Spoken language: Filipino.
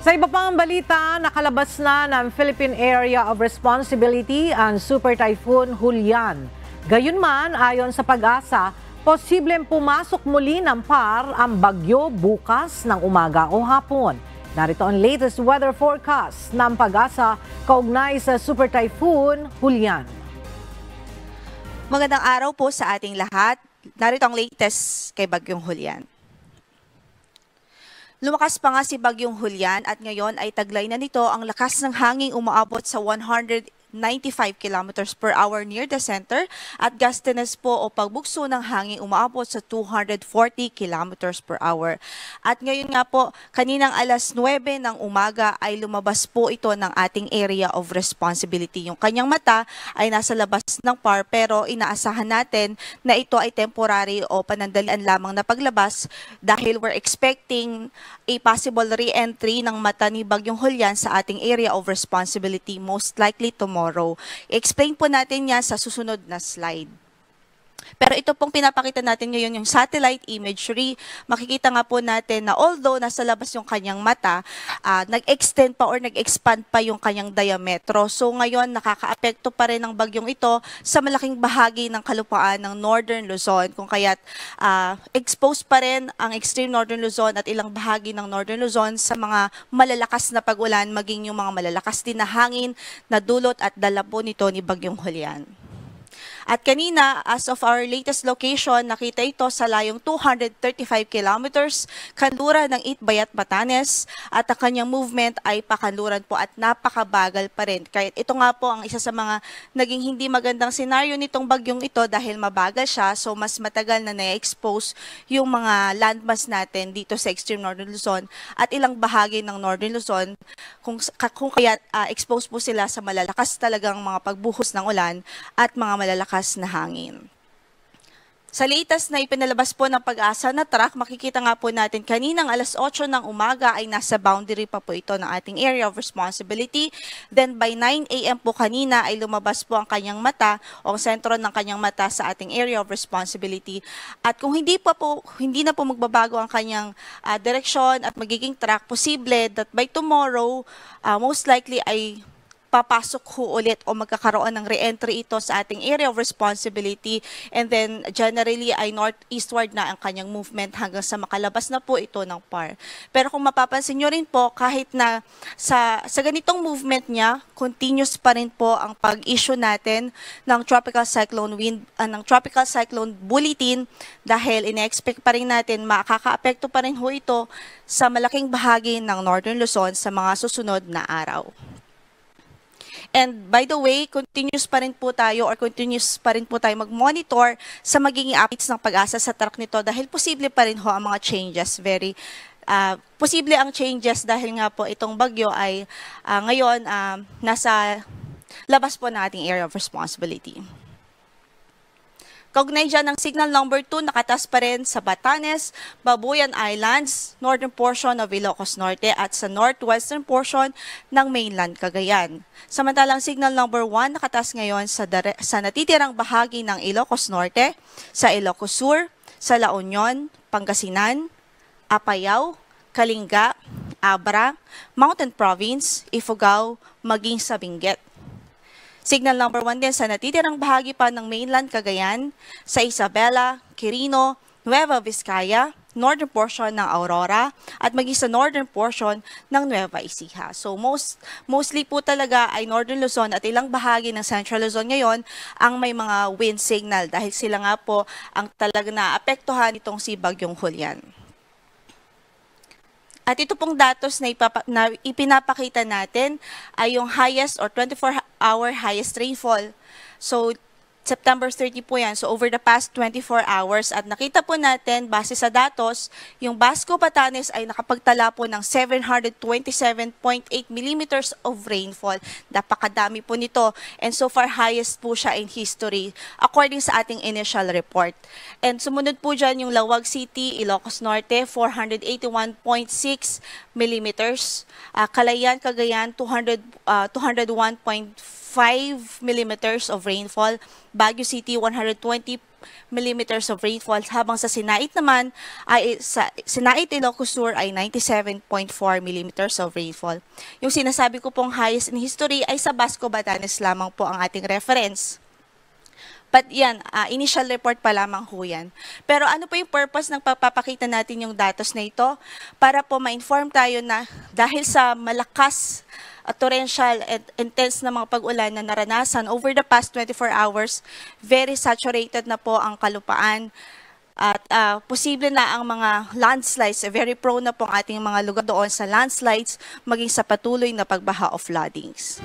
Sa iba pang balita, nakalabas na ng Philippine Area of Responsibility ang Super Typhoon Julian. Gayunman, ayon sa Pag-asa, posibleng pumasok muli ng PAR ang bagyo bukas ng umaga o hapon. Narito ang latest weather forecast ng Pag-asa kaugnay sa Super Typhoon Julian. Magandang araw po sa ating lahat. Narito ang latest kay Bagyong Julian. Lumakas pa nga si Bagyong Julian at ngayon ay taglay na nito ang lakas ng hangin umaabot sa 195 kilometers per hour near the center at gustiness po o pagbugso ng hangin umaabot sa 240 kilometers per hour. At ngayon nga po, kaninang alas 9 ng umaga ay lumabas po ito ng ating area of responsibility. Yung kanyang mata ay nasa labas ng PAR pero inaasahan natin na ito ay temporary o panandalian lamang na paglabas dahil we're expecting a possible re-entry ng mata ni Bagyong Julian sa ating area of responsibility most likely tomorrow. I-explain po natin yan sa susunod na slide. Pero ito pong pinapakita natin ngayon yung satellite imagery. Makikita nga po natin na although nasa labas yung kanyang mata, nag-extend pa or nag-expand pa yung kanyang diametro. So ngayon nakakaapekto pa rin ng bagyong ito sa malaking bahagi ng kalupaan ng Northern Luzon. Kung kaya't exposed pa rin ang extreme Northern Luzon at ilang bahagi ng Northern Luzon sa mga malalakas na pag-ulan, maging yung mga malalakas din na hangin na dulot at dala po nito ni Bagyong Julian. At kanina, as of our latest location, nakita ito sa layong 235 kilometers, kanluran ng Itbayat, Batanes, at ang kanyang movement ay pakanluran po at napakabagal pa rin. Kaya ito nga po ang isa sa mga naging hindi magandang senaryo nitong bagyong ito dahil mabagal siya, so mas matagal na na-expose yung mga landmass natin dito sa extreme Northern Luzon at ilang bahagi ng Northern Luzon kung kaya exposed po sila sa malalakas talagang mga pagbuhos ng ulan at mga malalakas na hangin. Sa latest na ipinalabas po ng Pag-asa na track, makikita nga po natin kaninang alas 8 ng umaga ay nasa boundary pa po ito ng ating area of responsibility. Then by 9 a.m. po kanina ay lumabas po ang kanyang mata o ang sentro ng kanyang mata sa ating area of responsibility. At kung hindi na po magbabago ang kanyang direksyon at magiging track, posible that by tomorrow, most likely ay papasok ho ulit o magkakaroon ng re-entry ito sa ating area of responsibility and then generally ay northeastward na ang kanyang movement hanggang sa makalabas na po ito ng PAR. Pero kung mapapansin nyo rin po, kahit na sa ganitong movement niya, continuous pa rin po ang pag-issue natin ng tropical cyclone bulletin dahil ine-expect pa rin natin makakaapekto pa rin ho ito sa malaking bahagi ng Northern Luzon sa mga susunod na araw. And by the way, continuous pa rin po tayo mag-monitor sa magiging updates ng Pag-asa sa track nito dahil posible pa rin ho ang mga changes. Posible ang changes dahil nga po itong bagyo ay ngayon nasa labas po ng ating area of responsibility. Kaugnay dyan ng signal number 2, nakatas pa rin sa Batanes, Babuyan Islands, northern portion of Ilocos Norte at sa northwestern portion ng mainland Cagayan. Samantalang signal number 1, nakatas ngayon sa natitirang bahagi ng Ilocos Norte, sa Ilocos Sur, sa La Union, Pangasinan, Apayao, Kalinga, Abra, Mountain Province, Ifugao, maging sa Benguet. Signal number 1 din sa natitirang bahagi pa ng mainland Cagayan, sa Isabela, Quirino, Nueva Vizcaya, northern portion ng Aurora, at maging sa northern portion ng Nueva Ecija. So mostly po talaga ay Northern Luzon at ilang bahagi ng Central Luzon ngayon ang may mga wind signal dahil sila nga po ang talagang naapektuhan itong si Bagyong Julian. At ito pong datos na ipinapakita natin ay yung highest or 24-hour highest rainfall. So, September 30 po yan. So, over the past 24 hours. At nakita po natin, base sa datos, yung Basco Batanes ay nakapagtala po ng 727.8 millimeters of rainfall. Napakadami po nito. And so far, highest po siya in history according sa ating initial report. And sumunod po dyan yung Lawag City, Ilocos Norte, 481.6 millimeters. Calayan, Cagayan, 201.4 millimeters of rainfall. Baguio City, 120 millimeters of rainfall, habang sa Sinait naman ay Sinait, Ilocos Sur ay 97.4 millimeters of rainfall. Yung sinasabi ko pong highest in history ay sa Basco, Batanes lamang po ang ating reference. But yan, initial report pa lamang ho yan. Pero ano po yung purpose ng pagpapakita natin yung datos na ito? Para po ma-inform tayo na dahil sa malakas torrential and intense na mga pag-ulan na naranasan over the past 24 hours, very saturated na po ang kalupaan at posible na ang mga landslides, very prone na po ang ating mga lugar doon sa landslides, maging sa patuloy na pagbaha o floodings.